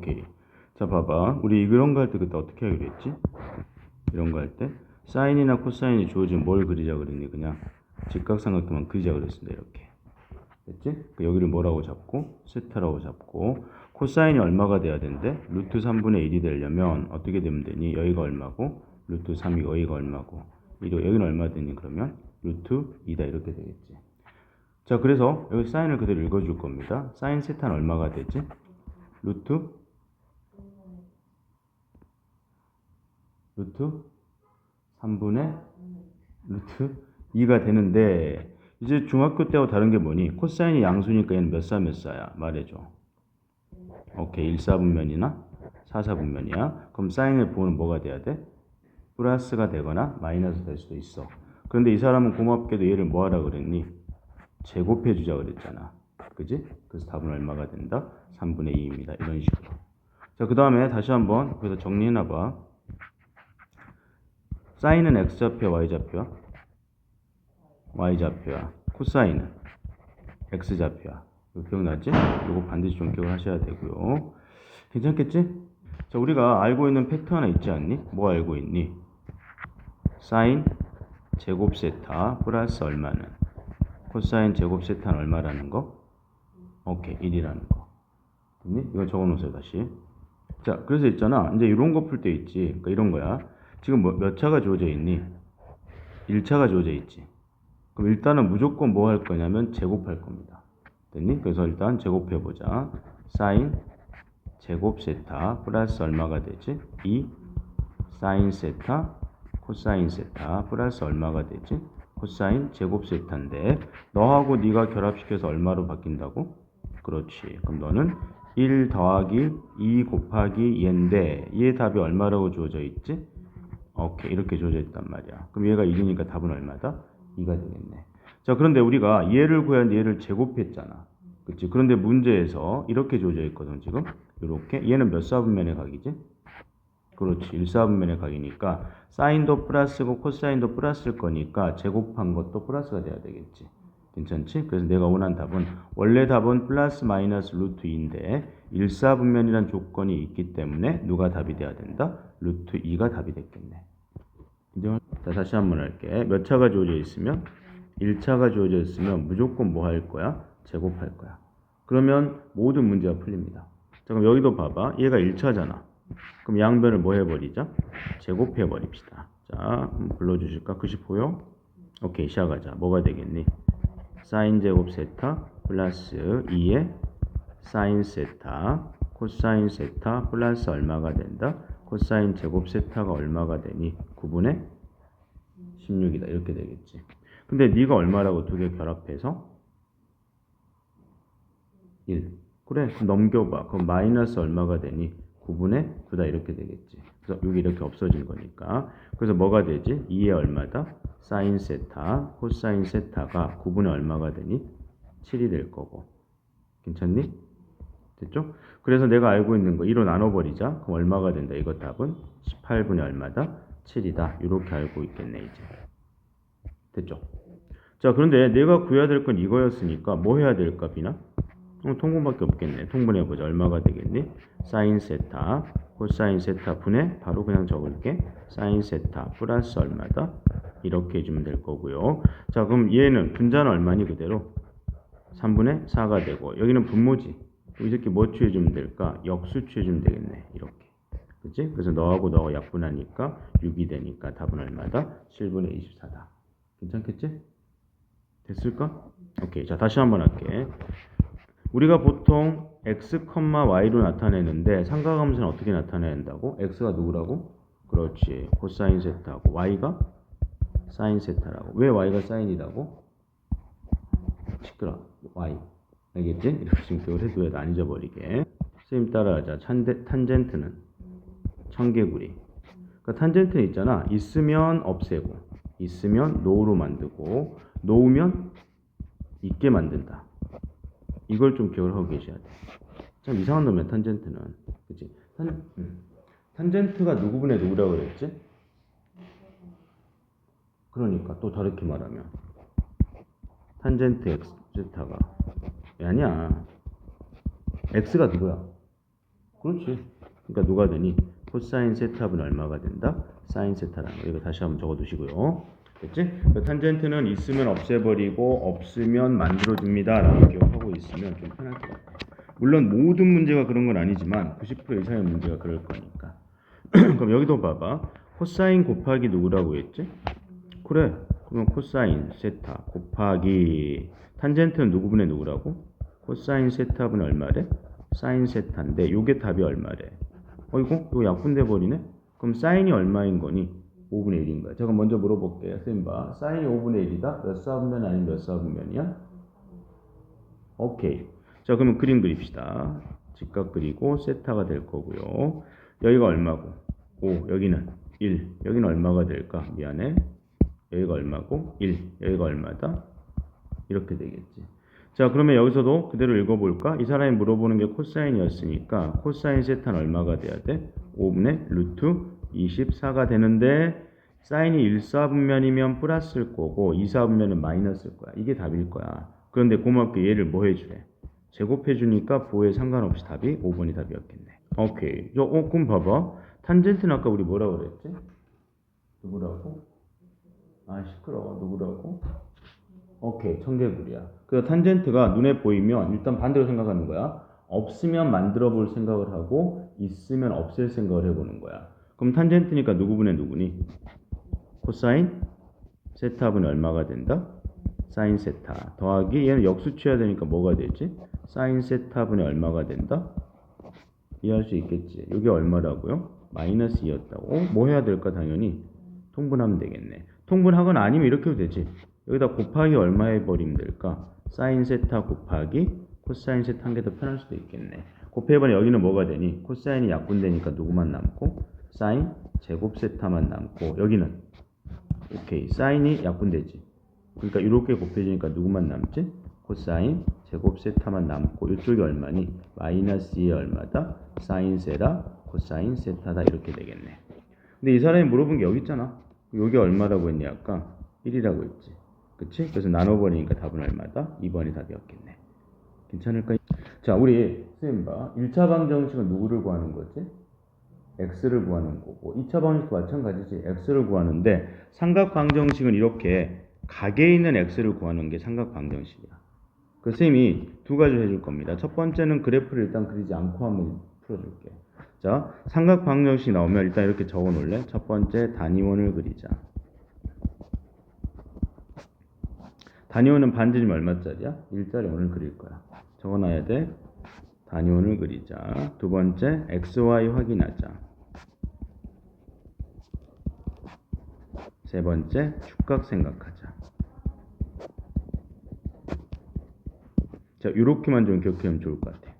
오케이. 자, 봐봐. 우리 이런 거 할 때 그때 어떻게 하기로 했지? 이런 거 할 때 사인이나 코사인이 주어지면 뭘 그리자 그랬니? 그냥 직각삼각형만 그리자 그랬습니다. 이렇게. 됐지? 여기를 뭐라고 잡고 세타라고 잡고 코사인이 얼마가 돼야 된대? 루트 3분의 1이 되려면 어떻게 되면 되니? 여기가 얼마고 루트 3이 여기가 얼마고 여기는 얼마 되니? 그러면 루트 2다 이렇게 되겠지. 자, 그래서 여기 사인을 그대로 읽어줄 겁니다. 사인 세타는 얼마가 되지? 루트 3분의 루트 2가 되는데 이제 중학교 때하고 다른 게 뭐니? 코사인이 양수니까 얘는 몇 사야? 말해줘. 오케이. 1사분면이나 4사분면이야. 그럼 사인의 부호는 뭐가 돼야 돼? 플러스가 되거나 마이너스 될 수도 있어. 그런데 이 사람은 고맙게도 얘를 뭐 하라 그랬니? 제곱해 주자 그랬잖아. 그지? 그래서 답은 얼마가 된다? 3분의 2입니다. 이런 식으로. 자, 그 다음에 다시 한번 그래서 정리해놔봐. 사인은 x좌표야, y좌표야? y좌표야. 코사인은 x좌표야. 이거 기억나지? 이거 반드시 좀 기억을 하셔야 되고요. 괜찮겠지? 자, 우리가 알고 있는 팩트 하나 있지 않니? 뭐 알고 있니? 사인 제곱 세타 플러스 얼마는? 코사인 제곱 세타는 얼마라는 거? 오케이, 1이라는 거. 됐니? 이거 적어놓으세요, 다시. 자, 그래서 있잖아. 이제 이런 거 풀 때 있지. 그러니까 이런 거야. 지금 몇 차가 주어져 있니? 1차가 주어져 있지. 그럼 일단은 무조건 뭐 할 거냐면 제곱할 겁니다. 됐니? 그래서 일단 제곱해보자. 사인 제곱 세타 플러스 얼마가 되지? 2 사인 세타 코사인 세타 플러스 얼마가 되지? 코사인 제곱 세타인데 너하고 네가 결합시켜서 얼마로 바뀐다고? 그렇지. 그럼 너는 1 더하기 2 곱하기 얘인데 얘의 답이 얼마라고 주어져 있지? 오케이. 이렇게 주어져 있단 말이야. 그럼 얘가 1이니까 답은 얼마다? 2가 되겠네. 자, 그런데 우리가 얘를 구해야 하는데 얘를 제곱했잖아. 그치? 그런데 문제에서 이렇게 주어져 있거든, 지금. 이렇게. 얘는 몇 사분면의 각이지? 그렇지. 1사분면의 각이니까 사인도 플러스고 코사인도 플러스일 거니까 제곱한 것도 플러스가 돼야 되겠지. 괜찮지? 그래서 내가 원한 답은 원래 답은 플러스 마이너스 루트 2인데 1사분면이란 조건이 있기 때문에 누가 답이 돼야 된다? 루트 2가 답이 됐겠네. 자, 다시 한번 할게. 몇 차가 주어져 있으면? 1차가 주어져 있으면 무조건 뭐 할 거야? 제곱할 거야. 그러면 모든 문제가 풀립니다. 자, 그럼 여기도 봐봐. 얘가 1차잖아. 그럼 양변을 뭐 해버리자? 제곱해 버립시다. 자, 한번 불러주실까? 95요? 오케이, 시작하자. 뭐가 되겠니? 사인 제곱 세타 플러스 2에 사인 세타 코사인 세타 플러스 얼마가 된다? 코사인 제곱 세타가 얼마가 되니? 9분의 16이다. 이렇게 되겠지. 근데 네가 얼마라고 두 개 결합해서? 1. 그래, 그럼 넘겨봐. 그럼 마이너스 얼마가 되니? 9분의 9다. 이렇게 되겠지. 그래서 여기 이렇게 없어진 거니까. 그래서 뭐가 되지? 2에 얼마다? 사인 세타, 코사인 세타가 9분의 얼마가 되니? 7이 될 거고. 괜찮니? 됐죠? 그래서 내가 알고 있는 거 2로 나눠버리자. 그럼 얼마가 된다? 이거 답은 18분의 얼마다? 7이다. 이렇게 알고 있겠네, 이제. 됐죠? 자, 그런데 내가 구해야 될 건 이거였으니까 뭐 해야 될까, 비나? 통분밖에 없겠네. 통분해보자. 얼마가 되겠니? 사인 세타, 코사인 세타 분의 바로 그냥 적을게. 사인 세타 플러스 얼마다? 이렇게 해주면 될 거고요. 자, 그럼 얘는 분자는 얼마니 그대로? 3분의 4가 되고 여기는 분모지. 이 새끼 뭐 취해주면 될까? 역수 취해주면 되겠네. 이렇게. 그치? 그래서 너하고 너가 약분하니까 6이 되니까 답은 얼마다? 7분의 24다. 괜찮겠지? 됐을까? 오케이. 자, 다시 한번 할게. 우리가 보통 x, y로 나타내는데 삼각함수는 어떻게 나타내야 된다고? x가 누구라고? 그렇지. 코사인 세타고 y가 사인 세타라고. 왜 y가 사인이라고? 시끄러. y. 알겠지? 이렇게 지금 기억을 해둬야 돼. 안 잊어버리게. 선생님 따라하자. 탄젠트는 청개구리. 그러니까 탄젠트는 있잖아. 있으면 없애고 있으면 노로 만들고 놓으면 있게 만든다. 이걸 좀 기억을 하고 계셔야 돼. 참 이상한 놈이야, 탄젠트는. 그치? 탄젠트가 누구분의 누구라고 그랬지? 그러니까, 또 다르게 말하면. 탄젠트 x, 제타가. 아니야. x가 누구야? 그렇지. 그러니까 누가 되니? 코사인 세타분 얼마가 된다? 사인 세타라는 거. 이거 다시 한번 적어두시고요. 됐지? 그 탄젠트는 있으면 없애버리고 없으면 만들어줍니다 라고 기억하고 있으면 좀 편할 것 같아. 물론 모든 문제가 그런 건 아니지만 90% 이상의 문제가 그럴 거니까. 그럼 여기도 봐봐. 코사인 곱하기 누구라고 했지? 그래. 그러면 코사인 세타 곱하기 탄젠트는 누구분의 누구라고? 코사인 세타분의 얼마래? 사인 세타인데 요게 답이 얼마래? 이거 약분돼 버리네? 그럼 사인이 얼마인 거니? 5분의 1인 거야. 제가 먼저 물어볼게요. 쌤 봐. 사인이 5분의 1이다? 몇 사분면 아니면 몇 사분면이야? 오케이. 자, 그러면 그림 그립시다. 직각 그리고 세타가 될 거고요. 여기가 얼마고? 5. 여기는 1. 여기는 얼마가 될까? 미안해. 여기가 얼마고? 1. 여기가 얼마다? 이렇게 되겠지. 자, 그러면 여기서도 그대로 읽어볼까? 이 사람이 물어보는 게 코사인이었으니까 코사인 세타는 얼마가 돼야 돼? 5분의 루트 24가 되는데 사인이 1사분면이면 플러스일 거고 2사분면은 마이너스일 거야. 이게 답일 거야. 그런데 고맙게 얘를 뭐 해주래? 제곱해주니까 부호에 상관없이 답이 5번이 답이었겠네. 오케이. 그럼 봐봐. 탄젠트는 아까 우리 뭐라고 그랬지? 누구라고? 시끄러워. 누구라고? 오케이. 청개구리야. 그 탄젠트가 눈에 보이면 일단 반대로 생각하는 거야. 없으면 만들어 볼 생각을 하고 있으면 없앨 생각을 해보는 거야. 그럼 탄젠트니까 누구분의 누구니? 코사인 세타분이 얼마가 된다? 사인 세타 더하기 얘는 역수 취해야 되니까 뭐가 되지? 사인 세타분이 얼마가 된다? 이해할 수 있겠지. 이게 얼마라고요? 마이너스 2였다고. 뭐 해야 될까? 당연히 통분하면 되겠네. 통분하거나 아니면 이렇게 해도 되지. 여기다 곱하기 얼마 해버리면 될까? 사인 세타 곱하기 코사인 세타 한 개 더 편할 수도 있겠네. 곱해버리면 여기는 뭐가 되니? 코사인이 약분되니까 누구만 남고? 사인 제곱 세타만 남고 여기는 오케이 사인이 약분되지. 그러니까 이렇게 곱해지니까 누구만 남지? 코사인 제곱 세타만 남고 이쪽이 얼마니? 마이너스 2에 얼마다? 사인 세라 코사인 세타다 이렇게 되겠네. 근데 이 사람이 물어본 게 여기 있잖아. 여기 얼마라고 했니 아까? 1이라고 했지. 그치? 그래서 나눠버리니까 답은 얼마다? 2번이 답이었겠네. 괜찮을까? 자, 우리 선생님 봐. 1차 방정식은 누구를 구하는 거지? x를 구하는 거고 2차 방정식도 마찬가지지. x를 구하는데 삼각 방정식은 이렇게 각에 있는 x를 구하는 게 삼각 방정식이야. 그 쌤이 두 가지를 해줄 겁니다. 첫 번째는 그래프를 일단 그리지 않고 한번 풀어줄게. 자, 삼각 방정식 나오면 일단 이렇게 적어 놓을래? 첫 번째 단위원을 그리자. 단위원은 반지름 얼마짜리야? 1짜리 원을 그릴 거야. 적어놔야 돼. 단위원을 그리자. 두 번째 xy 확인하자. 세 번째 축각 생각하자. 자, 요렇게만 좀 기억하면 좋을 것 같아.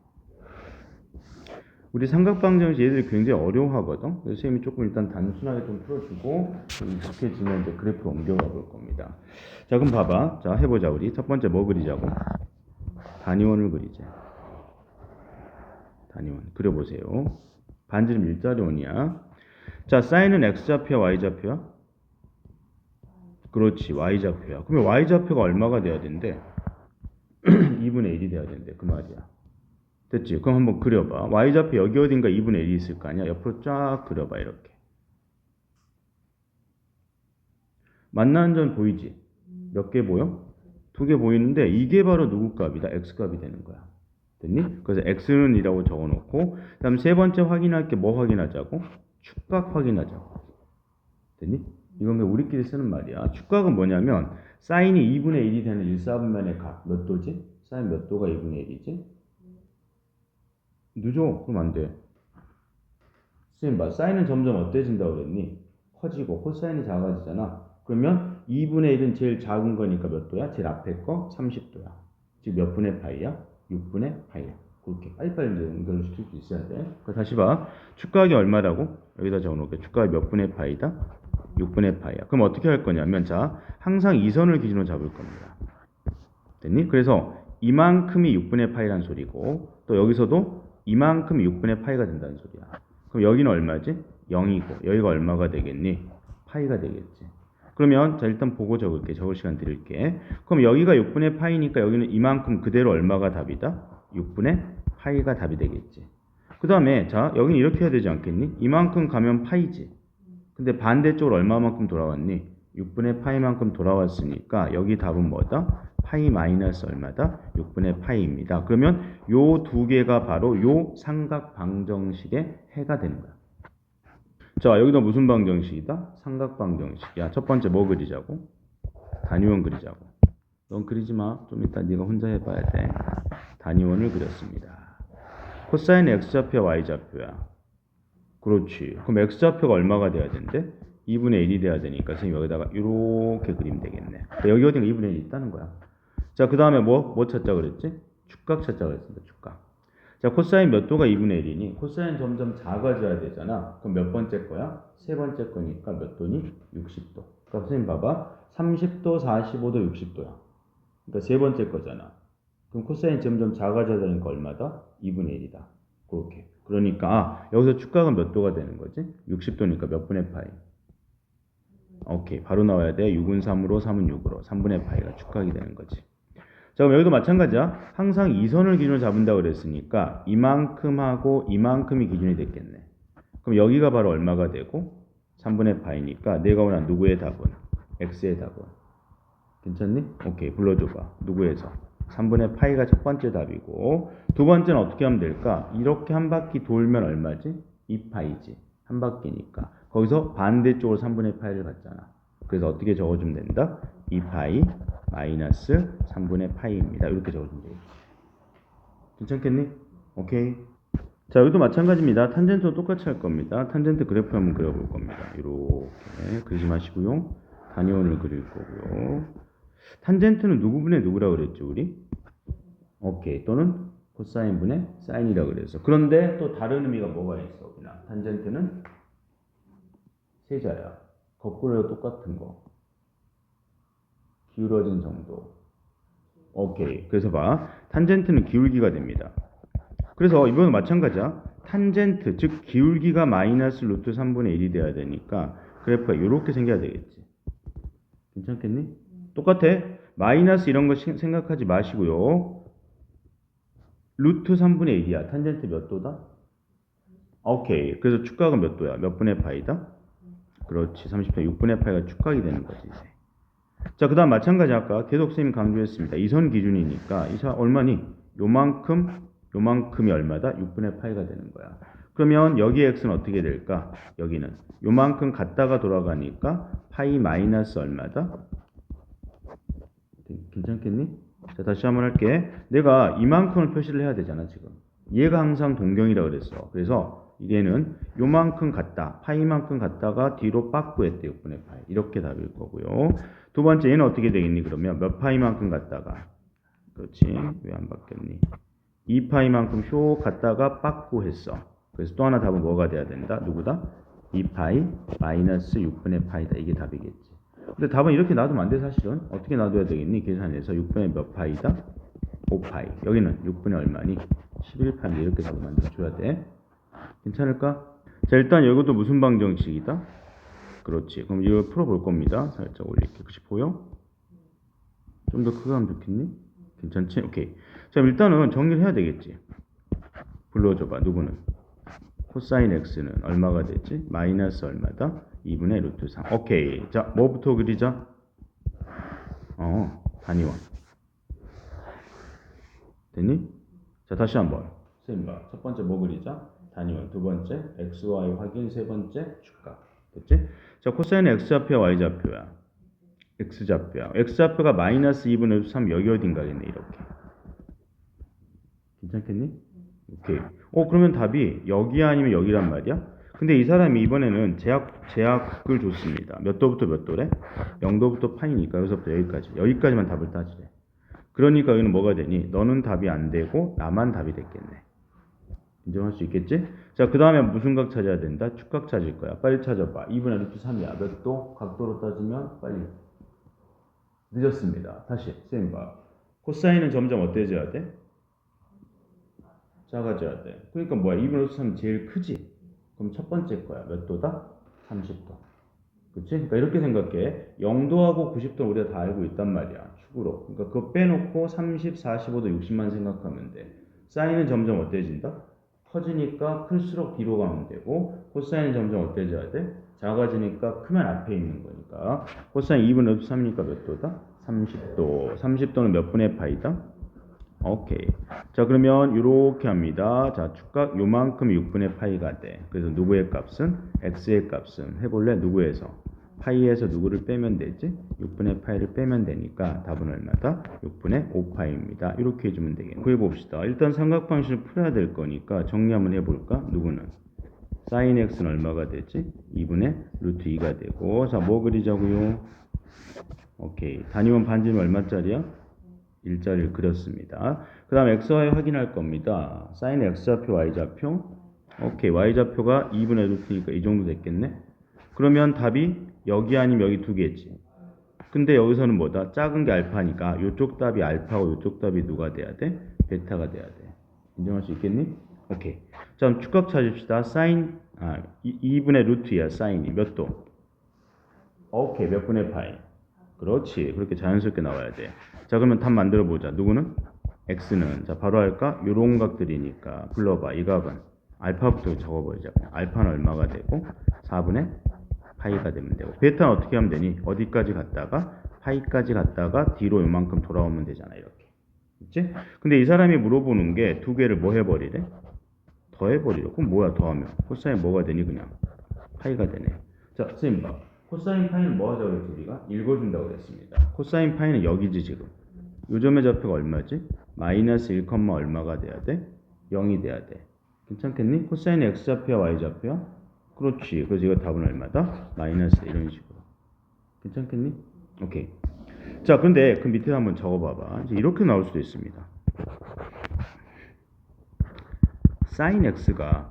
우리 삼각방정식 얘들이 굉장히 어려워하거든. 그래서 선생님이 조금 일단 단순하게 좀 풀어주고 좀 익숙해지면 이제 그래프로 옮겨가 볼 겁니다. 자, 그럼 봐봐. 자, 해보자. 우리 첫 번째 뭐 그리자고? 단위원을 그리자. 단위원 그려보세요. 반지름 일자리 원이야. 자, 사인은 x좌표야 y좌표야? 그렇지, y좌표야. 그러면 y좌표가 얼마가 돼야 된대? 2분의 1이 돼야 된대. 그 말이야. 됐지? 그럼 한번 그려봐. y좌표 여기 어딘가 2분의 1이 있을 거 아니야? 옆으로 쫙 그려봐. 이렇게. 만나는 점 보이지? 몇 개 보여? 2개 보이는데 이게 바로 누구 값이다? x값이 되는 거야. 됐니? 그래서 x는 이라고 적어놓고 그 다음 세 번째 확인할 게 뭐 확인하자고? 축각 확인하자고. 됐니? 이건 우리끼리 쓰는 말이야. 축각은 뭐냐면 사인이 2분의 1이 되는 1사분면의 각 몇 도지? 사인 몇 도가 2분의 1이지? 늦어. 그럼 안 돼. 선생님 봐. 사인은 점점 어때진다고 그랬니? 커지고 코사인이 작아지잖아. 그러면 2분의 1은 제일 작은 거니까 몇 도야? 제일 앞에 거 30도야. 즉 몇 분의 파이야? 6분의 파이야. 그렇게 빨리빨리 이제 연결을 시킬 수 있어야 돼. 다시 봐. 축각이 얼마라고? 여기다 적어놓을게. 축각이 몇 분의 파이다? 6분의 파이야. 그럼 어떻게 할 거냐면 자, 항상 이 선을 기준으로 잡을 겁니다. 됐니? 그래서 이만큼이 6분의 파이란 소리고 또 여기서도 이만큼이 6분의 파이가 된다는 소리야. 그럼 여기는 얼마지? 0이고 여기가 얼마가 되겠니? 파이가 되겠지. 그러면 자 일단 보고 적을게. 적을 시간 드릴게. 그럼 여기가 6분의 파이니까 여기는 이만큼 그대로 얼마가 답이다? 6분의 파이가 답이 되겠지. 그 다음에 자 여긴 이렇게 해야 되지 않겠니? 이만큼 가면 파이지. 근데 반대쪽으로 얼마만큼 돌아왔니? 6분의 파이만큼 돌아왔으니까 여기 답은 뭐다? 파이 마이너스 얼마다? 6분의 파이입니다. 그러면 요 두 개가 바로 요 삼각 방정식의 해가 되는 거야. 자 여기도 무슨 방정식이다? 삼각 방정식. 야 첫 번째 뭐 그리자고? 단위원 그리자고. 넌 그리지 마. 좀 이따 네가 혼자 해봐야 돼. 단위원을 그렸습니다. 코사인 x좌표야 y좌표야? 그렇지. 그럼 x좌표가 얼마가 돼야 된대? 2분의 1이 돼야 되니까 선생님 여기다가 이렇게 그리면 되겠네. 여기 어딘가 2분의 1이 있다는 거야. 자, 그 다음에 뭐 찾자 그랬지? 축각 찾자 그랬습니다. 축각. 자, 코사인 몇 도가 2분의 1이니? 코사인 점점 작아져야 되잖아. 그럼 몇 번째 거야? 세 번째 거니까 몇 도니? 60도. 그러니까 선생님 봐봐. 30도, 45도, 60도야. 그러니까 세 번째 거잖아. 그럼 코사인 점점 작아져야 되니까 얼마다? 2분의 1이다. 그렇게. 그러니까 여기서 축각은 몇 도가 되는 거지? 60도니까 몇 분의 파이? 오케이. 바로 나와야 돼. 6은 3으로 3은 6으로 3분의 파이가 축각이 되는 거지. 자, 그럼 여기도 마찬가지야. 항상 이 선을 기준으로 잡는다고 그랬으니까 이만큼하고 이만큼이 기준이 됐겠네. 그럼 여기가 바로 얼마가 되고? 3분의 파이니까 내가 원하는 누구의 답은? x의 답은? 괜찮니? 오케이. 불러줘봐. 누구에서? 3분의 파이가 첫 번째 답이고 두 번째는 어떻게 하면 될까? 이렇게 한 바퀴 돌면 얼마지? 2파이지. 한 바퀴니까. 거기서 반대쪽으로 3분의 파이를 갖잖아. 그래서 어떻게 적어주면 된다? 2파이 마이너스 3분의 파이입니다. 이렇게 적어주면 되겠지. 괜찮겠니? 오케이. 자, 여기도 마찬가지입니다. 탄젠트도 똑같이 할 겁니다. 탄젠트 그래프 한번 그려볼 겁니다. 이렇게 그리지 마시고요. 단위원을 그릴 거고요. 탄젠트는 누구분의 누구라 그랬죠, 우리? 오케이. 또는 코사인 분의 사인이라 그랬어. 그런데 또 다른 의미가 뭐가 있어? 그냥 탄젠트는 세자야. 거꾸로 해도 똑같은 거. 기울어진 정도. 오케이. 그래서 봐. 탄젠트는 기울기가 됩니다. 그래서 이번은 마찬가지야. 탄젠트, 즉 기울기가 마이너스 루트 3분의 1이 돼야 되니까 그래프가 이렇게 생겨야 되겠지. 괜찮겠니? 똑같아. 마이너스 이런 거 생각하지 마시고요. 루트 3분의 1이야. 탄젠트 몇 도다? 오케이. 그래서 축각은 몇 도야? 몇 분의 파이다? 그렇지. 30분 6분의 파이가 축각이 되는 거지. 이제. 자, 그 다음 마찬가지 아까 계속 선생님이 강조했습니다. 이 선 기준이니까 이 차 얼마니? 요만큼이 얼마다? 6분의 파이가 되는 거야. 그러면 여기 x는 어떻게 될까? 여기는 요만큼 갔다가 돌아가니까 파이 마이너스 얼마다? 괜찮겠니? 자, 다시 한번 할게. 내가 이만큼을 표시를 해야 되잖아, 지금. 얘가 항상 동경이라고 그랬어. 그래서 얘는 요만큼 갔다, 파이만큼 갔다가 뒤로 빠꾸했대, 6분의 파이. 이렇게 답일 거고요. 두 번째, 얘는 어떻게 되겠니? 그러면 몇 파이만큼 갔다가, 그렇지. 왜 안 바뀌었니? 2파이만큼 쇼 갔다가 빠꾸했어. 그래서 또 하나 답은 뭐가 돼야 된다? 누구다? 2파이 마이너스 6분의 파이다. 이게 답이겠지. 근데 답은 이렇게 놔두면 안 돼, 사실은. 어떻게 놔둬야 되겠니? 계산해서 6분의 몇 파이다? 5파이. 여기는 6분의 얼마니? 11파이. 이렇게 답을 만들어줘야 돼. 괜찮을까? 자, 일단 여기도 무슨 방정식이다? 그렇지. 그럼 이걸 풀어볼 겁니다. 살짝 올릴게. 혹시 보여? 좀 더 크게 하면 좋겠니? 괜찮지? 오케이. 자, 일단은 정리를 해야 되겠지. 불러줘봐. 누구는? 코사인 x는 얼마가 됐지? 마이너스 얼마다? 2분의 루트 3. 오케이. 자, 뭐부터 그리자? 단위원. 됐니? 자, 다시 한번. 선생님 봐. 첫 번째 뭐 그리자? 단위원. 두 번째 x, y 확인. 세 번째 축각. 됐지? 자, 코사인 x좌표야 y좌표야? x좌표야. x좌표가 마이너스 2분의 루트 3 여기 어딘가겠네. 이렇게. 괜찮겠니? 오케이. 그러면 답이 여기 아니면 여기란 말이야? 근데 이 사람이 이번에는 제약을 줬습니다. 몇 도부터 몇 도래? 0도부터 파이니까 여기서부터 여기까지. 여기까지만 답을 따지래. 그러니까 여기는 뭐가 되니? 너는 답이 안 되고 나만 답이 됐겠네. 인정할 수 있겠지? 자, 그 다음에 무슨 각 찾아야 된다? 축각 찾을 거야. 빨리 찾아봐. 2분의 루트 3이야. 몇 도? 각도로 따지면 빨리. 늦었습니다. 다시. 쌤 봐. 코사인은 점점 어때져야 돼? 작아져야 돼. 그러니까 뭐야? 2분의 루트 3이 제일 크지? 그럼 첫 번째 거야. 몇 도다? 30도. 그치? 그러니까 이렇게 생각해. 0도하고 90도는 우리가 다 알고 있단 말이야. 축으로. 그러니까 그거 빼놓고 30, 45도, 60만 생각하면 돼. 사인은 점점 어때진다? 커지니까 클수록 뒤로 가면 되고 코사인은 점점 어때져야 돼? 작아지니까 크면 앞에 있는 거니까 코사인 2분의 루트 3이니까 몇 도다? 30도. 30도는 몇 분의 파이다? 오케이. 자, 그러면 이렇게 합니다. 자, 축각 요만큼 6분의 파이가 돼. 그래서 누구의 값은? x의 값은 해볼래? 누구에서? 파이에서 누구를 빼면 되지? 6분의 파이를 빼면 되니까 답은 얼마다? 6분의 5파이입니다. 이렇게 해주면 되겠네. 구해봅시다. 일단 삼각방식을 풀어야 될 거니까 정리 한번 해볼까? 누구는? sin x는 얼마가 되지? 2분의 루트 2가 되고 자, 뭐 그리자고요? 오케이. 단위원 반지는 얼마짜리야? 1짜리를 그렸습니다. 그 다음 xy 확인할 겁니다. sin x좌표, y좌표. 오케이. y좌표가 2분의 루트니까 이 정도 됐겠네. 그러면 답이 여기 아니면 여기 두 개지. 근데 여기서는 뭐다? 작은 게 알파니까 이쪽 답이 알파고 이쪽 답이 누가 돼야 돼? 베타가 돼야 돼. 인정할 수 있겠니? 오케이. 자, 그럼 축각 찾읍시다. sin 2분의 루트야. sin이 몇 도? 오케이. 몇 분의 파이? 그렇지. 그렇게 자연스럽게 나와야 돼. 자, 그러면 답 만들어 보자. 누구는? x는 자, 바로 할까? 요런 각들이니까 불러봐. 이 값은 알파부터 적어버리자. 알파는 얼마가 되고 4분의 파이가 되면 되고 베타는 어떻게 하면 되니? 어디까지 갔다가 파이까지 갔다가 뒤로 요만큼 돌아오면 되잖아. 이렇게. 그치? 근데 이 사람이 물어보는 게 두 개를 뭐 해버리래? 더해버리래. 그럼 뭐야 더하면? 코사인 뭐가 되니? 그냥 파이가 되네. 자, 선생님 봐. 코사인 파이는 뭐 하자고 그랬지 우리가? 읽어준다고 그랬습니다. 코사인 파이는 여기지 지금. 요점의 좌표가 얼마지? 마이너스 1, 얼마가 돼야 돼? 0이 돼야 돼. 괜찮겠니? 코사인 x좌표야 y좌표야? 그렇지. 그래서 이거 답은 얼마다? 마이너스 이런 식으로. 괜찮겠니? 오케이. 자, 근데 그 밑에 한번 적어봐봐. 이제 이렇게 나올 수도 있습니다. sin x가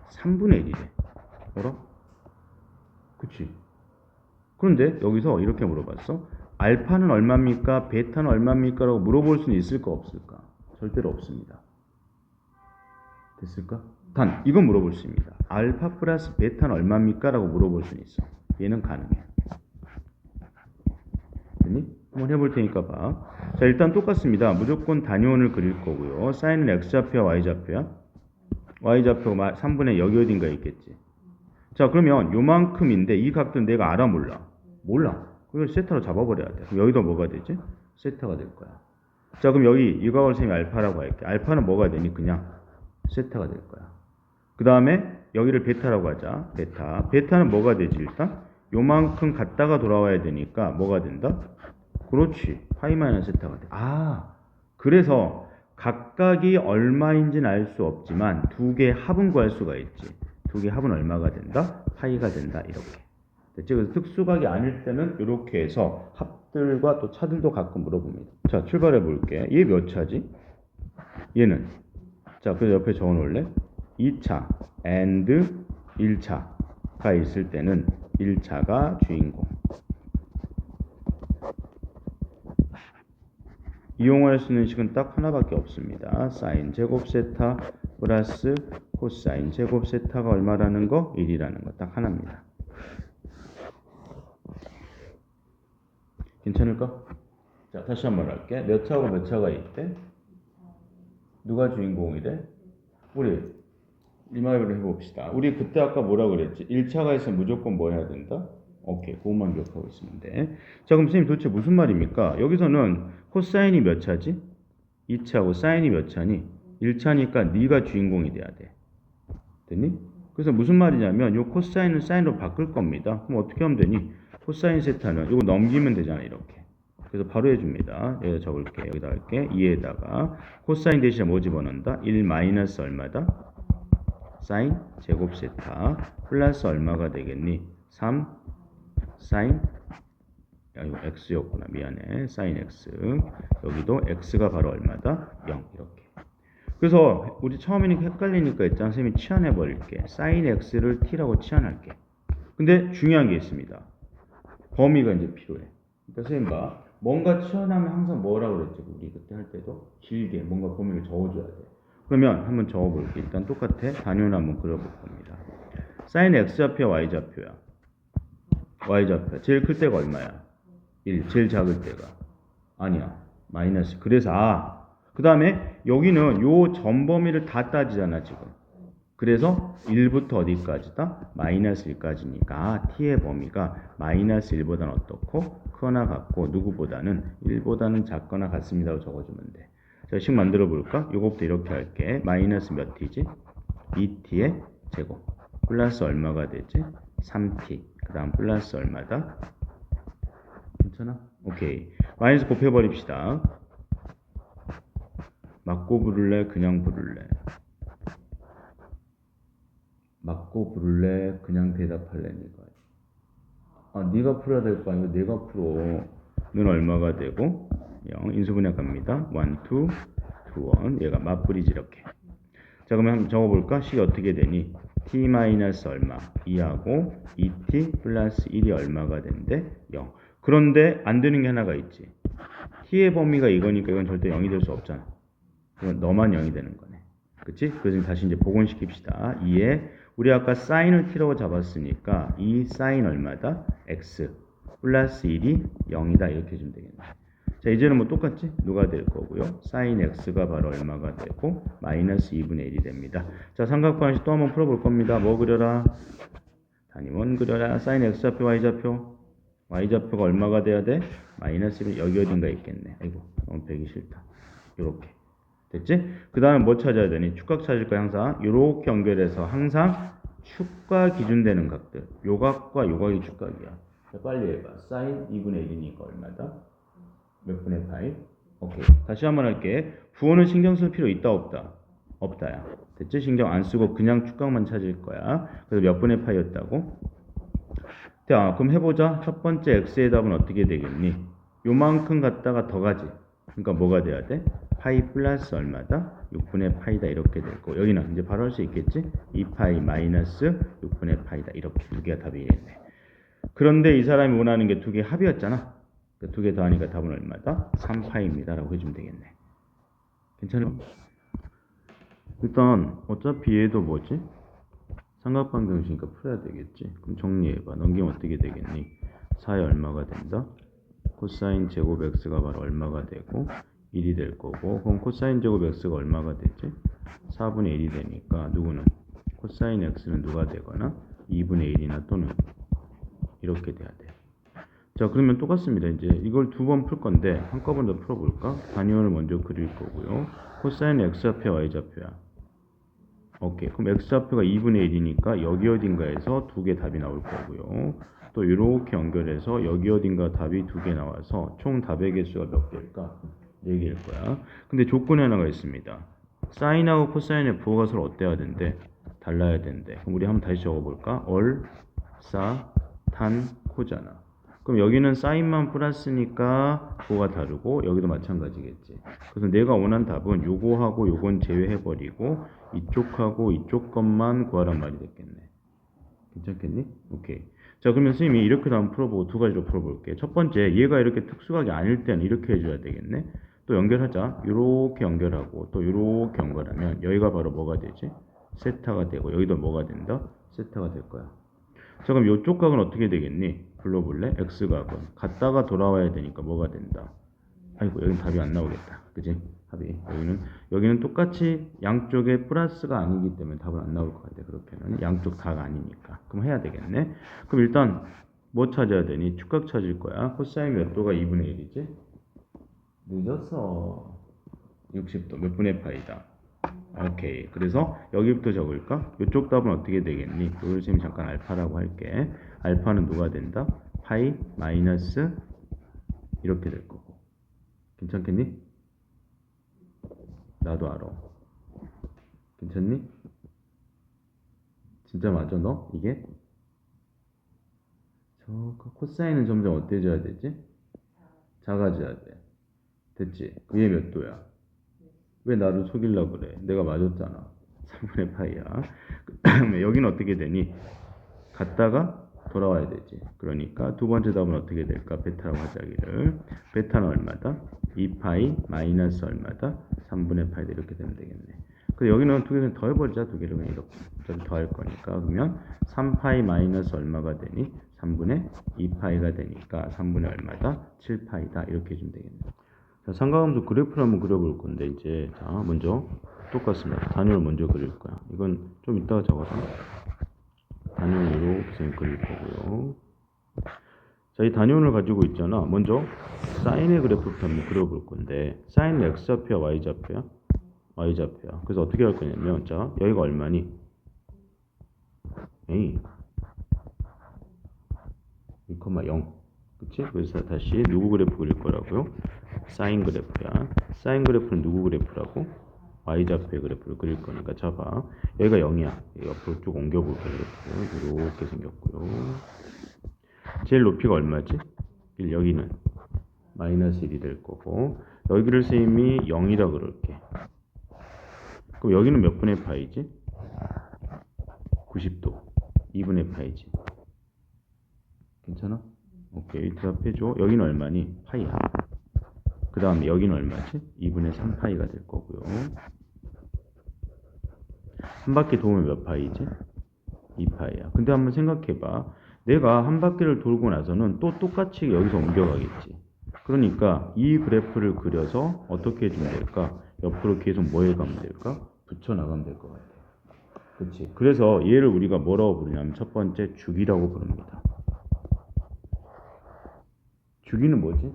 3분의 1이래. 뭐라? 그치. 그런데 여기서 이렇게 물어봤어. 알파는 얼마입니까? 베타는 얼마입니까? 라고 물어볼 수는 있을까? 없을까? 절대로 없습니다. 됐을까? 단, 이건 물어볼 수 있습니다. 알파 플러스 베타는 얼마입니까? 라고 물어볼 수는 있어. 얘는 가능해. 됐니? 한번 해볼 테니까 봐. 자, 일단 똑같습니다. 무조건 단위원을 그릴 거고요. sin은 x좌표야, y좌표야? y좌표가 3분의 여기 어딘가 있겠지. 자, 그러면 요만큼인데 이 각도는 내가 알아 몰라? 몰라. 그걸 세타로 잡아버려야 돼. 그럼 여기도 뭐가 되지? 세타가 될 거야. 자, 그럼 여기 이 각을 셈이 알파라고 할게. 알파는 뭐가 되니? 그냥 세타가 될 거야. 그 다음에 여기를 베타라고 하자. 베타. 베타는 뭐가 되지 일단? 요만큼 갔다가 돌아와야 되니까 뭐가 된다? 그렇지. 파이 마이너스 세타가 돼. 아, 그래서 각각이 얼마인지는 알 수 없지만 두 개의 합은 구할 수가 있지. 두 개의 합은 얼마가 된다? 파이가 된다. 이렇게. 됐지? 그래서 특수각이 아닐 때는 이렇게 해서 합들과 또 차들도 가끔 물어봅니다. 자, 출발해 볼게. 얘 몇 차지? 얘는. 자, 그래서 옆에 적어 놓을래? 2차 and 1차가 있을 때는 1차가 주인공. 이용할 수 있는 식은 딱 하나밖에 없습니다. 사인 제곱 세타 플러스 코사인 제곱 세타가 얼마라는 거? 1이라는 거 딱 하나입니다. 괜찮을까? 자, 다시 한번 할게. 몇 차고 몇 차가 있대? 누가 주인공이래? 우리 리마이벌을 해봅시다. 우리 그때 아까 뭐라 그랬지? 1차가 있으면 무조건 뭐 해야 된다? 오케이. 그것만 기억하고 있으면 돼. 자, 그럼 선생님 도대체 무슨 말입니까? 여기서는 코사인이 몇 차지? 2차고 사인이 몇 차니? 1차니까 네가 주인공이 돼야 돼. 됐니? 그래서 무슨 말이냐면 요 코사인을 사인으로 바꿀 겁니다. 그럼 어떻게 하면 되니? 코사인 세타는 이거 넘기면 되잖아. 이렇게. 그래서 바로 해줍니다. 여기다 적을게. 여기다 할게. 2에다가 코사인 대신에 뭐 집어넣는다? 1 마이너스 얼마다? 사인 제곱 세타 플러스 얼마가 되겠니? 3 사인 이거 x였구나. 미안해. 사인 x. 여기도 x가 바로 얼마다? 0 이렇게. 그래서 우리 처음에는 헷갈리니까 일단 선생님이 치환해 버릴게. 사인 x를 t라고 치환할게. 근데 중요한 게 있습니다. 범위가 이제 필요해. 그러니까 선생님 봐. 뭔가 치환하면 항상 뭐라고 그랬지? 우리 그때 할 때도 길게 뭔가 범위를 적어줘야 돼. 그러면 한번 적어볼게. 일단 똑같아. 단위를 한번 그려볼 겁니다. 사인 x좌표야 y좌표야? y좌표. 제일 클 때가 얼마야? 1. 제일 작을 때가? 아니야. 마이너스. 그래서 그 다음에 여기는 요 전 범위를 다 따지잖아 지금. 그래서 1부터 어디까지다? 마이너스 1까지니까 t의 범위가 마이너스 1보다는 어떻고? 크거나 같고 누구보다는 1보다는 작거나 같습니다라고 적어주면 돼. 자, 식 만들어 볼까? 요거부터 이렇게 할게. 마이너스 몇 t지? 2t의 제곱 플러스 얼마가 되지? 3t. 그 다음 플러스 얼마다? 괜찮아? 오케이. 마이너스 곱해버립시다. 맞고 부를래? 그냥 부를래? 맞고 부를래? 그냥 대답할래? 네가 풀어야 될 거 아니고 내가 풀어. 는 얼마가 되고 0 인수분해 갑니다. 1, 2, 2, 1 얘가 맞부리지 이렇게. 자 그러면 한번 적어볼까? 식이 어떻게 되니? t 마이너스 얼마? 2하고 2t 플러스 1이 얼마가 된대? 0. 그런데 안 되는 게 하나가 있지. t의 범위가 이거니까 이건 절대 0이 될 수 없잖아. 이건 너만 0이 되는 거네. 그치? 그래서 다시 이제 복원시킵시다. 2에 우리 아까 사인을 t라고 잡았으니까 이 사인 얼마다? x 플러스 1이 0이다 이렇게 해주면 되겠네. 자 이제는 뭐 똑같지? 누가 될 거고요. 사인 x가 바로 얼마가 되고 마이너스 2분의 1이 됩니다. 자 삼각관식 또 한번 풀어볼 겁니다. 뭐 그려라? 단위원 그려라. 사인 x좌표 y좌표 y좌표가 얼마가 돼야 돼? 마이너스 1이 여기 어딘가 있겠네. 아이고 너무 배기 싫다. 요렇게 됐지? 그 다음에 뭐 찾아야 되니? 축각 찾을 거야 항상. 요렇게 연결해서 항상 축과 기준되는 각들. 요 각과 요 각이 축각이야. 자, 빨리 해봐. 사인 2분의 1이니까 얼마다? 몇 분의 파이? 오케이. 다시 한번 할게. 부호는 신경 쓸 필요 있다 없다? 없다야. 됐지? 신경 안 쓰고 그냥 축각만 찾을 거야. 그래서 몇 분의 파이였다고? 자, 그럼 해보자. 첫 번째 x의 답은 어떻게 되겠니? 요만큼 갖다가 더 가지. 그러니까 뭐가 돼야 돼? 파이 플러스 얼마다? 6분의 파이다 이렇게 되고 여기는 이제 바로 할 수 있겠지? 2파이 마이너스 6분의 파이다 이렇게 두 개가 답이 되겠네. 그런데 이 사람이 원하는 게 두 개 합이었잖아. 두 개 더하니까 답은 얼마다? 3파이입니다 라고 해주면 되겠네. 괜찮아? 일단 어차피 얘도 뭐지? 삼각방정식이니까 풀어야 되겠지. 그럼 정리해봐. 넘기면 어떻게 되겠니? 4에 얼마가 된다? 코사인 제곱 x가 바로 얼마가 되고 1이 될 거고 그럼 코사인 제곱 x가 얼마가 되지? 4분의 1이 되니까 누구는? 코사인 x는 누가 되거나 2분의 1이나 또는 이렇게 돼야 돼. 자 그러면 똑같습니다. 이제 이걸 두 번 풀 건데 한꺼번에 풀어볼까? 단위원을 먼저 그릴 거고요. 코사인 x좌표 y좌표야. 오케이. 그럼 x좌표가 2분의 1이니까 여기 어딘가에서 두 개 답이 나올 거고요. 또 이렇게 연결해서 여기 어딘가 답이 두 개 나와서 총 답의 개수가 몇 개일까? 4개일 거야. 근데 조건이 하나가 있습니다. 사인하고 코사인의 부호가 서로 어때야 된대? 달라야 된대. 그럼 우리 한번 다시 적어볼까? 얼, 사, 탄, 코잖아. 그럼 여기는 사인만 플러스니까 부호가 다르고 여기도 마찬가지겠지. 그래서 내가 원한 답은 요거하고 요건 제외해버리고 이쪽하고 이쪽 것만 구하란 말이 됐겠네. 괜찮겠니? 오케이. 자 그러면 선생님이 이렇게 한번 풀어보고 두 가지로 풀어볼게. 첫 번째 얘가 이렇게 특수각이 아닐 때는 이렇게 해줘야 되겠네. 또 연결하자. 이렇게 연결하고 또 이렇게 연결하면 여기가 바로 뭐가 되지? 세타가 되고 여기도 뭐가 된다? 세타가 될 거야. 자 그럼 이쪽 각은 어떻게 되겠니? 불러볼래? x각은 갔다가 돌아와야 되니까 뭐가 된다? 아이고 여기는 답이 안 나오겠다. 그지? 답이 여기는 똑같이 양쪽에 플러스가 아니기 때문에 답은 안 나올 것 같아. 그렇게는 양쪽 다가 아니니까. 그럼 해야 되겠네. 그럼 일단 뭐 찾아야 되니? 축각 찾을 거야. 코사인 몇 도가 2분의 1이지? 늦었어. 60도 몇 분의 파이다. 오케이. 그래서 여기부터 적을까? 이쪽 답은 어떻게 되겠니? 이걸 쌤이 잠깐 알파라고 할게. 알파는 누가 된다? 파이 마이너스 이렇게 될 거고. 괜찮겠니? 나도 알아. 괜찮니? 진짜 맞아 너? 이게? 저 코사인은 점점 어때져야 되지? 작아져야 돼. 됐지? 위에 몇 도야? 왜 나를 속이려고 그래? 내가 맞았잖아. 3분의 파이야. 여기는 어떻게 되니? 갔다가 돌아와야 되지. 그러니까 두 번째 답은 어떻게 될까? 베타라고 하자기를. 베타는 얼마다? 2파이 마이너스 얼마다? 3분의 파이다. 이렇게 되면 되겠네. 그래서 여기는 두 개를 더해버리자. 두 개를 그냥 이렇게 더할 거니까. 그러면 3파이 마이너스 얼마가 되니? 3분의 2파이가 되니까 3분의 얼마다? 7파이다. 이렇게 해주면 되겠네. 자, 자, 삼각함수 그래프를 한번 그려볼 건데 이제 자 먼저 똑같습니다. 단위를 먼저 그릴 거야. 이건 좀 이따가 적어서 단위로 이렇게 그릴 거고요. 자, 이 단위원을 가지고 있잖아. 먼저 사인의 그래프부터 한번 그려볼 건데 사인은 x좌표야 y좌표야? y좌표야. 그래서 어떻게 할 거냐면 자 여기가 얼마니? A 1,0 그치? 그래서 다시 누구 그래프 그릴 거라고요? 사인 그래프야. 사인 그래프는 누구 그래프라고? y좌표의 그래프를 그릴 거니까 잡아. 여기가 0이야. 옆으로 쭉 옮겨볼게. 그래프 이렇게 생겼고요. 제일 높이가 얼마지? 1, 여기는 마이너스 1이 될 거고 여기를 쌤이 0이라 그럴게. 그럼 여기는 몇 분의 파이지? 90도 2분의 파이지. 괜찮아? 오케이 대답해줘. 여기는 얼마니? 파이야. 그 다음에 여기는 얼마지? 2분의 3파이가 될 거고요. 한 바퀴 도우면 몇 파이지? 2파이야. 근데 한번 생각해봐. 내가 한 바퀴를 돌고 나서는 또 똑같이 여기서 옮겨가겠지. 그러니까 이 그래프를 그려서 어떻게 해주면 될까? 옆으로 계속 뭐 해가면 될까? 붙여나가면 될 것 같아. 그치? 그래서 얘를 우리가 뭐라고 부르냐면 첫 번째 주기라고 부릅니다. 주기는 뭐지?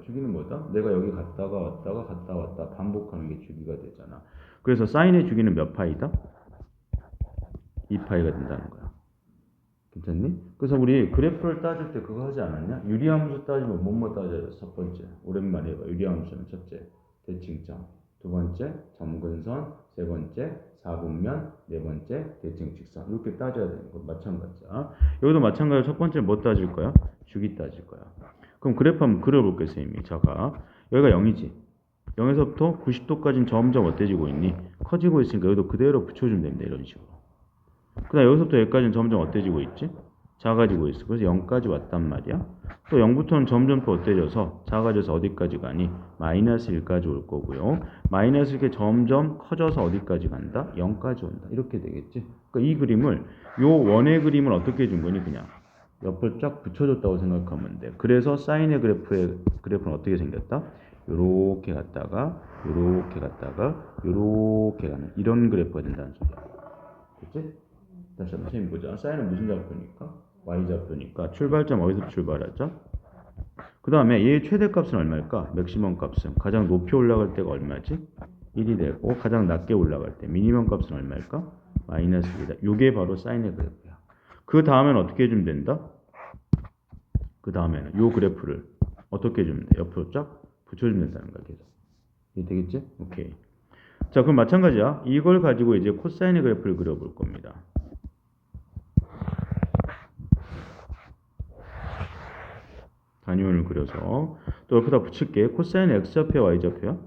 주기는 뭐다? 내가 여기 갔다가 왔다가 갔다 왔다 반복하는 게 주기가 되잖아. 그래서 사인의 주기는 몇 파이다? 2파이가 된다는 거야. 괜찮니? 그래서 우리 그래프를 따질 때 그거 하지 않았냐? 유리함수 따지면 뭐뭐 따져요? 첫 번째. 오랜만에 해봐. 유리함수는 첫째. 대칭점. 두 번째. 점근선. 세 번째. 사분면. 네 번째. 대칭 직선. 이렇게 따져야 되는 거 마찬가지야. 여기도 마찬가지로 첫 번째 뭐 따질 거야? 주기 따질 거야. 그럼 그래프 한번 그려볼게 선생님이. 자가 여기가 0이지. 0에서부터 90도까지는 점점 어때지고 있니? 커지고 있으니까 여기도 그대로 붙여주면 됩니다. 이런 식으로. 그 다음 여기서부터 여기까지는 점점 어때지고 있지? 작아지고 있어. 그래서 0까지 왔단 말이야. 또 0부터는 점점 또 어때져서 작아져서 어디까지 가니? 마이너스 1까지 올 거고요. 마이너스 이렇게 점점 커져서 어디까지 간다? 0까지 온다. 이렇게 되겠지? 그러니까 이 그림을 요 원의 그림을 어떻게 해준 거니? 그냥 옆을 쫙 붙여줬다고 생각하면 돼. 그래서 사인의 그래프는 어떻게 생겼다? 요렇게 갔다가 요렇게 갔다가 요렇게 가는 이런 그래프가 된다는 소리야. 그치? 다시 한번 선생님 보자. 사인은 무슨 좌표니까? y좌표니까 출발점 어디서 출발하죠? 그 다음에 얘의 최대값은 얼마일까? 맥시멈 값은 가장 높이 올라갈 때가 얼마지? 1이 되고 가장 낮게 올라갈 때 미니멈 값은 얼마일까? 마이너스 1이다. 이게 바로 사인의 그래프야. 그 다음에는 어떻게 해주면 된다? 그 다음에는 요 그래프를 어떻게 해주면 돼? 옆으로 쫙 붙여주면 된다는 거야. 계속. 이해 되겠지? 오케이. 자, 그럼 마찬가지야. 이걸 가지고 이제 코사인의 그래프를 그려볼 겁니다. 단위원을 그려서 또 옆에다 붙일게. 코사인은 x좌표야 y좌표야?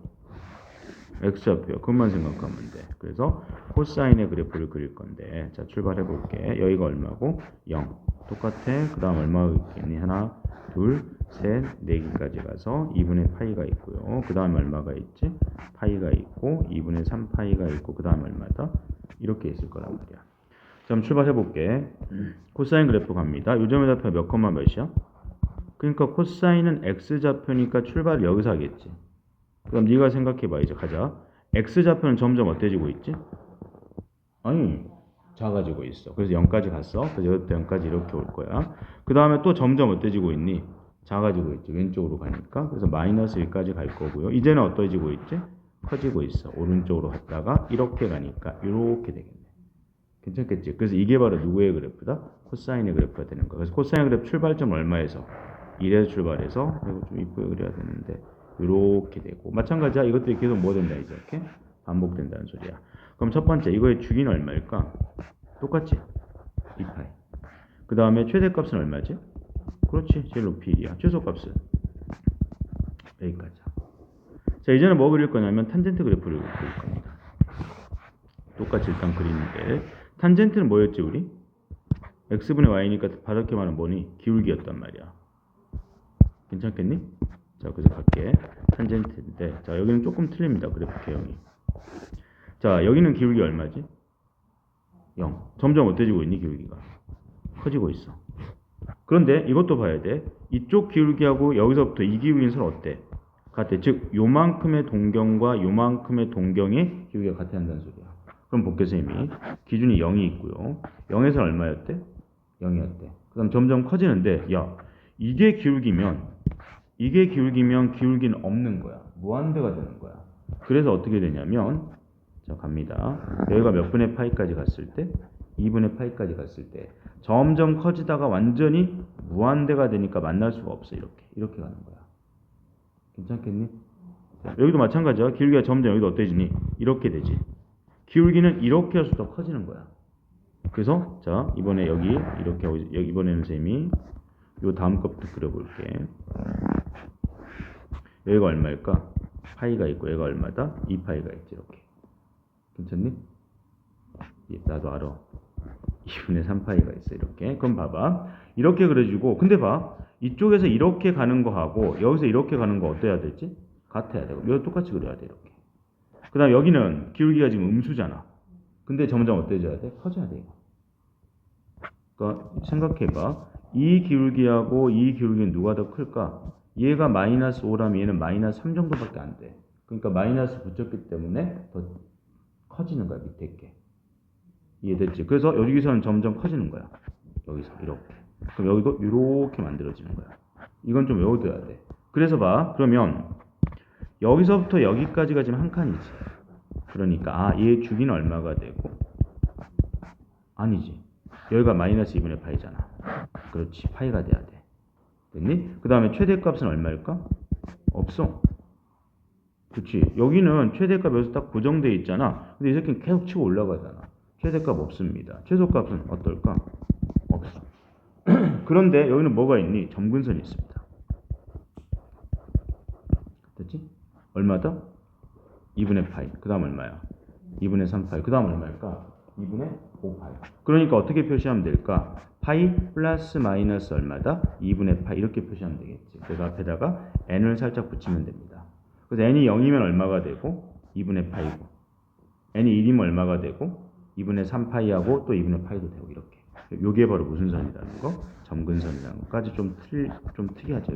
x좌표야. 그것만 생각하면 돼. 그래서 코사인의 그래프를 그릴 건데 자 출발해 볼게. 여기가 얼마고? 0. 똑같아. 그 다음 얼마가 있겠니? 하나 둘 셋 네 개까지 가서 2분의 파이가 있고요. 그 다음 얼마가 있지? 파이가 있고 2분의 3 파이가 있고 그 다음 얼마다? 이렇게 있을 거란 말이야. 자 그럼 출발해 볼게. 코사인 그래프 갑니다. 요점의 좌표 몇 컴마 몇이야? 그러니까 코사인은 x좌표니까 출발을 여기서 하겠지. 그럼 네가 생각해봐. 이제 가자. x좌표는 점점 어때지고 있지? 아니 작아지고 있어. 그래서 0까지 갔어. 그래서 여기부터 0까지 이렇게 올 거야. 그 다음에 또 점점 어때지고 있니? 작아지고 있지. 왼쪽으로 가니까. 그래서 마이너스 1까지 갈 거고요. 이제는 어떠지고 있지? 커지고 있어. 오른쪽으로 갔다가 이렇게 가니까 이렇게 되겠네. 괜찮겠지? 그래서 이게 바로 누구의 그래프다? 코사인의 그래프가 되는 거야. 그래서 코사인 그래프 출발점 얼마에서? 1에서 출발해서 이거 좀 이쁘게 그려야 되는데 이렇게 되고 마찬가지야. 이것들이 계속 뭐 된다 이제 이렇게 반복된다는 소리야. 그럼 첫 번째 이거의 주기는 얼마일까? 똑같지? 2파이. 그 다음에 최대값은 얼마지? 그렇지. 제일 높이 1이야. 최소값은 여기까지. 자 이제는 뭐 그릴 거냐면 탄젠트 그래프를 그릴 겁니다. 똑같이 일단 그리는데 탄젠트는 뭐였지 우리? x분의 y니까 바닥에 말은 뭐니? 기울기였단 말이야. 괜찮겠니? 자 그래서 갈게. 탄젠트인데 자 여기는 조금 틀립니다. 그래프 개형이. 자 여기는 기울기 얼마지? 0. 점점 어때지고 있니? 기울기가 커지고 있어. 그런데 이것도 봐야 돼. 이쪽 기울기하고 여기서부터 이 기울기는 서로 어때? 같아. 즉 요만큼의 동경과 요만큼의 동경의 기울기가 같아야 한다는 소리야. 그럼 볼게 쌤이 기준이 0이 있고요. 0에서 얼마였대? 0이었대. 그 다음 점점 커지는데 야 이게 기울기면 기울기는 없는 거야. 무한대가 되는 거야. 그래서 어떻게 되냐면 자 갑니다. 여기가 몇 분의 파이까지 갔을 때 2분의 파이까지 갔을 때 점점 커지다가 완전히 무한대가 되니까 만날 수가 없어. 이렇게 가는 거야. 괜찮겠니? 자, 여기도 마찬가지야. 기울기가 점점 여기도 어때지니? 이렇게 되지. 기울기는 이렇게 해서 더 커지는 거야. 그래서 자 이번에 여기 이렇게 하고 이번에는 쌤이 요 다음 것부터 그려볼게. 여기가 얼마일까? 파이가 있고 얘가 얼마다? 2파이가 있지. 이렇게. 괜찮니? 예, 나도 알아. 2분의 3파이가 있어. 이렇게. 그럼 봐봐. 이렇게 그려주고 근데 봐. 이쪽에서 이렇게 가는 거하고 여기서 이렇게 가는 거 어때야 되지? 같아야 되고 여기 똑같이 그려야 돼. 이렇게. 그 다음 여기는 기울기가 지금 음수잖아. 근데 점점 어때져야 돼? 커져야 돼. 그러니까 생각해봐. 이 기울기하고 이 기울기는 누가 더 클까? 얘가 마이너스 5라면 얘는 마이너스 3 정도밖에 안 돼. 그러니까 마이너스 붙였기 때문에 더 커지는 거야. 밑에 게. 이해됐지? 그래서 여기서는 점점 커지는 거야. 여기서 이렇게. 그럼 여기도 이렇게 만들어지는 거야. 이건 좀 외워둬야 돼. 그래서 봐. 그러면 여기서부터 여기까지가 지금 한 칸이지. 그러니까 얘 주기는 얼마가 되고 아니지. 여기가 마이너스 2분의 파이잖아. 그렇지. 파이가 돼야 돼. 됐니? 그 다음에 최대값은 얼마일까? 없어. 그치. 여기는 최대값 여기서 딱 고정되어 있잖아. 근데 이 새끼는 계속 치고 올라가잖아. 최대값 없습니다. 최소값은 어떨까? 없어. 그런데 여기는 뭐가 있니? 점근선이 있습니다. 됐지? 얼마다? 2분의 파이. 그 다음 얼마야? 2분의 3파이. 그 다음 얼마일까? 2분의 5파이. 그러니까 어떻게 표시하면 될까? 파이 플러스 마이너스 얼마다? 2분의 파이. 이렇게 표시하면 되겠지. 그래서 앞에다가 n을 살짝 붙이면 됩니다. 그래서 n이 0이면 얼마가 되고? 2분의 파이고. n이 1이면 얼마가 되고? 2분의 3파이하고 또 2분의 파이도 되고 이렇게. 요게 바로 무슨 선이라는 거? 점근선이라는 것까지 좀 특이하죠.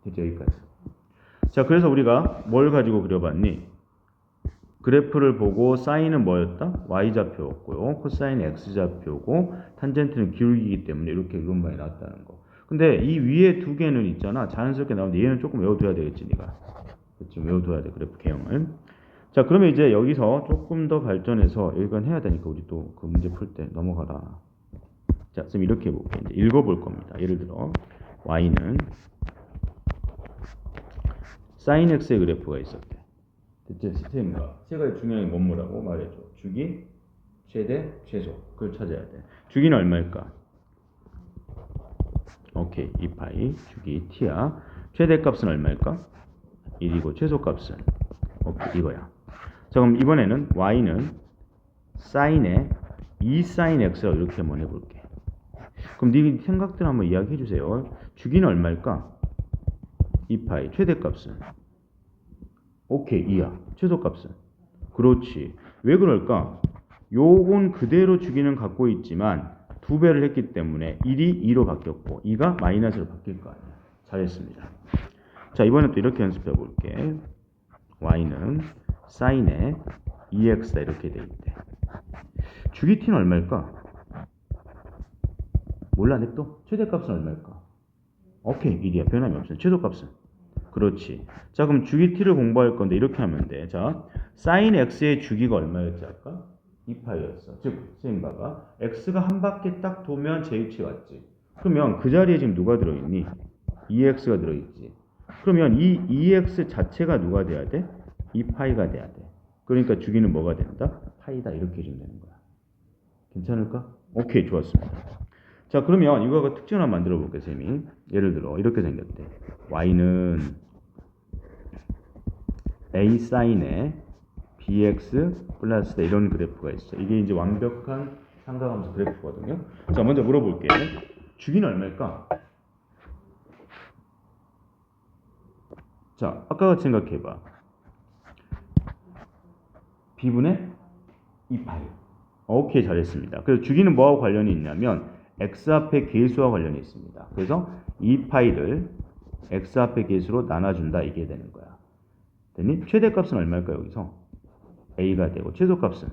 됐죠? 여기까지. 자, 그래서 우리가 뭘 가지고 그려봤니? 그래프를 보고 사인은 뭐였다? y좌표였고요. 코사인은 x좌표고 탄젠트는 기울기이기 때문에 이렇게 이론방이 나왔다는 거. 근데 이 위에 두 개는 있잖아. 자연스럽게 나오는데 얘는 조금 외워둬야 되겠지, 네가. 좀 외워둬야 돼, 그래프 개형을. 자, 그러면 이제 여기서 조금 더 발전해서 여기까지 해야 되니까 우리 또 그 문제 풀 때 넘어가라. 자, 쌤 이렇게 해볼게. 이제 읽어볼 겁니다. 예를 들어 y는 sin x의 그래프가 있었대. 됐지? 시스템인가? 세 가지 중요한 게 뭐라고 말해줘. 주기, 최대, 최소. 그걸 찾아야 돼. 주기는 얼마일까? 오케이. 2파이. 주기 t야. 최대값은 얼마일까? 1이고 최소값은 오케이. 이거야. 자, 그럼 이번에는 y는 sin에 2sin x라고 이렇게 한번 해볼게. 그럼 네 생각들 한번 이야기해 주세요. 주기는 얼마일까? 2파이. 최대값은? 오케이. 2야. 최소값은? 그렇지. 왜 그럴까? 요건 그대로 주기는 갖고 있지만 2배를 했기 때문에 1이 2로 바뀌었고 2가 마이너스로 바뀔 거 아니야. 잘했습니다. 자, 이번엔 또 이렇게 연습해 볼게. y는 sin에 2x다 이렇게 돼 있대. 주기 t는 얼마일까? 몰라 냅둬. 최대값은 얼마일까? 오케이. 1이야. 변함이 없어. 최소값은? 그렇지. 자, 그럼 주기 t를 공부할 건데 이렇게 하면 돼. 자, sin x의 주기가 얼마였지 아까? 2파이였어. 즉, 선생님 봐봐. x가 한 바퀴 딱 도면 j치 왔지. 그러면 그 자리에 지금 누가 들어있니? 2x가 들어있지. 그러면 이 2x 자체가 누가 돼야 돼? 2파이가 돼야 돼. 그러니까 주기는 뭐가 된다? 파이다. 이렇게 해주면 되는 거야. 괜찮을까? 오케이. 좋았습니다. 자, 그러면 이거가 특징을 한번 만들어 볼게요, 쌤이. 예를 들어 이렇게 생겼대. y는 a sin에 bx 플러스 이런 그래프가 있어. 이게 이제 완벽한 상가함수 그래프거든요. 자, 먼저 물어볼게요. 주기는 얼마일까? 자, 아까 같이 생각해봐. b분의 2파이. 오케이, 잘했습니다. 그래서 주기는 뭐하고 관련이 있냐면 x 앞에 계수와 관련이 있습니다. 그래서 2파이를 x 앞에 개수로 나눠준다. 이게 되는 거야. 됐니? 최대값은 얼마일까 여기서? a가 되고 최소값은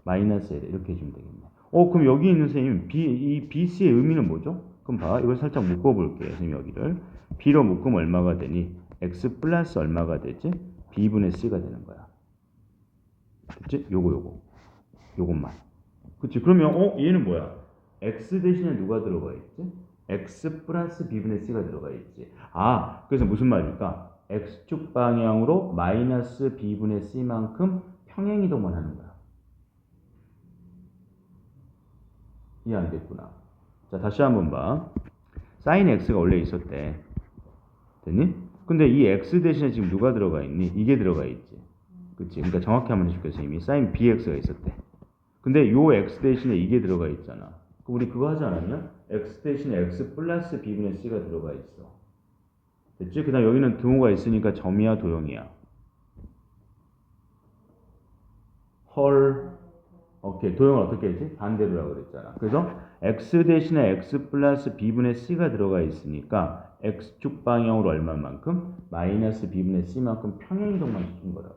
마이너스 a 이렇게 해주면 되겠네. 그럼 여기 있는 선생님 이 BC의 의미는 뭐죠? 그럼 봐. 이걸 살짝 묶어볼게요. 선생님 여기를. B로 묶으면 얼마가 되니? X 플러스 얼마가 되지? B분의 C가 되는 거야. 됐지? 요것만. 그치? 그러면 얘는 뭐야? X 대신에 누가 들어가 있지? X 플러스 B분의 C가 들어가 있지. 그래서 무슨 말일까? X축 방향으로 마이너스 B분의 C만큼 평행이동만 하는 거야. 이해 안 됐구나. 자, 다시 한번 봐. sin x가 원래 있었대. 됐니? 근데 이 x 대신에 지금 누가 들어가 있니? 이게 들어가 있지. 그치? 그러니까 정확히 한번 해줄게요. 이미 sin bx가 있었대. 근데 요 x 대신에 이게 들어가 있잖아. 그럼 우리 그거 하지 않았냐? x 대신에 x 플러스 b분의 c가 들어가 있어. 됐지? 그 다음 여기는 등호가 있으니까 점이야 도형이야? 헐. 오케이. 도형을 어떻게 했지? 반대로라고 그랬잖아. 그래서 x 대신에 x 플러스 b분의 c가 들어가 있으니까 x축 방향으로 얼마만큼? 마이너스 b분의 c만큼 평행이동만 시킨 거라고.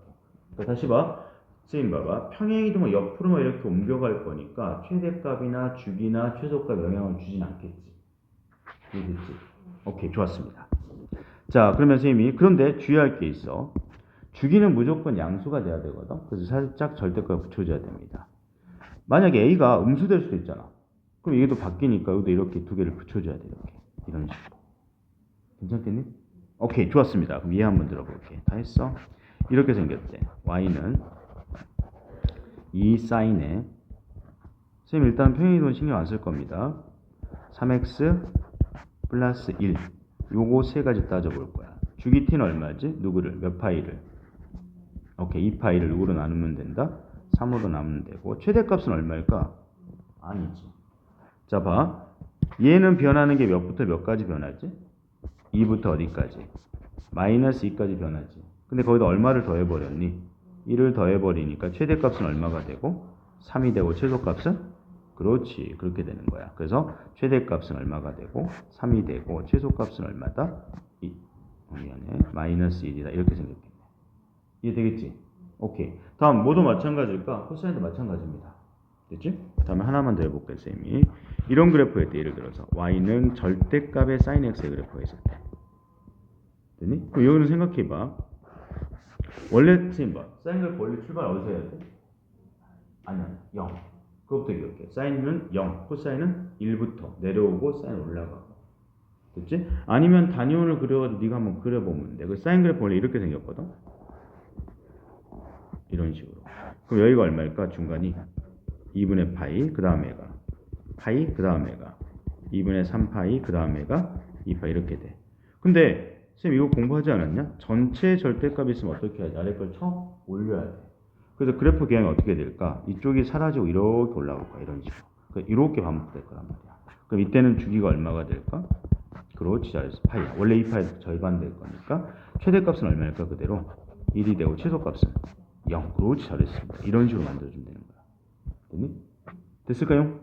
그러니까 다시 봐. 선생님 봐봐. 평행이동을 옆으로만 이렇게 옮겨갈 거니까 최대값이나 주기나 최소값 영향을 주진 않겠지. 이해됐지? 오케이. 좋았습니다. 자, 그러면 선생님이 그런데 주의할 게 있어. 주기는 무조건 양수가 돼야 되거든. 그래서 살짝 절대값 붙여줘야 됩니다. 만약에 a가 음수될 수도 있잖아. 그럼 이게 또 바뀌니까 여기도 이렇게 두 개를 붙여줘야 돼. 이렇게. 이런 식으로. 괜찮겠니? 오케이. 좋았습니다. 그럼 이해 한번 들어볼게. 다 했어? 이렇게 생겼대. y는 2 sin에 선생님 일단 평행이동은 신경 안 쓸 겁니다. 3x 플러스 1 요거 세 가지 따져볼 거야. 주기 t는 얼마지? 누구를? 몇 파이를? 오케이. 2파이를 누구로 나누면 된다? 3으로 나누면 되고 최대값은 얼마일까? 아니지. 자 봐. 얘는 변하는 게 몇부터 몇까지 변하지? 2부터 어디까지? 마이너스 2까지 변하지. 근데 거기다 얼마를 더해버렸니? 1을 더해버리니까 최대값은 얼마가 되고 3이 되고 최소값은? 그렇지. 그렇게 되는 거야. 그래서 최대값은 얼마가 되고 3이 되고 최소값은 얼마다? 미안해. 마이너스 1이다. 이렇게 생겼겠네. 이해되겠지? 오케이. 다음 뭐도 마찬가지일까? 코사인도 마찬가지입니다. 됐지? 다음에 하나만 더 해볼게요. 쌤이 이런 그래프에 때 예를 들어서 y는 절대값의 sin x의 그래프가 있을 때 됐니? 그럼 여기는 생각해봐. 원래 쌤 봐. sin 그래프 원래 출발 어디서 해야 돼? 아니야. 0. 그것부터 기억해. sin은 0, 코사인은 1부터 내려오고 sin 올라가고. 됐지? 아니면 단위원을 그려가지고 네가 한번 그려보면 돼. 그 sin 그래프 원래 이렇게 생겼거든? 이런 식으로. 그럼 여기가 얼마일까? 중간이 2분의 파이, 그 다음에가 파이, 그 다음에가 2분의 3파이, 그 다음에가 2파이 이렇게 돼. 근데 쌤 이거 공부하지 않았냐? 전체 절대값이 있으면 어떻게 해야 돼? 아래 걸 쳐 올려야 돼. 그래서 그래프 계양이 어떻게 될까? 이쪽이 사라지고 이렇게 올라올 거야. 이런 식으로. 그러니까 이렇게 반복될 거란 말이야. 그럼 이때는 주기가 얼마가 될까? 그렇지, 잘했어. 파이야. 원래 이 파이 절반 될 거니까 최대값은 얼마일까? 그대로 1이 되고 최소값은 0. 그렇지, 잘했습니다. 이런 식으로 만들어주면 되는 거야. 됐니? 됐을까요?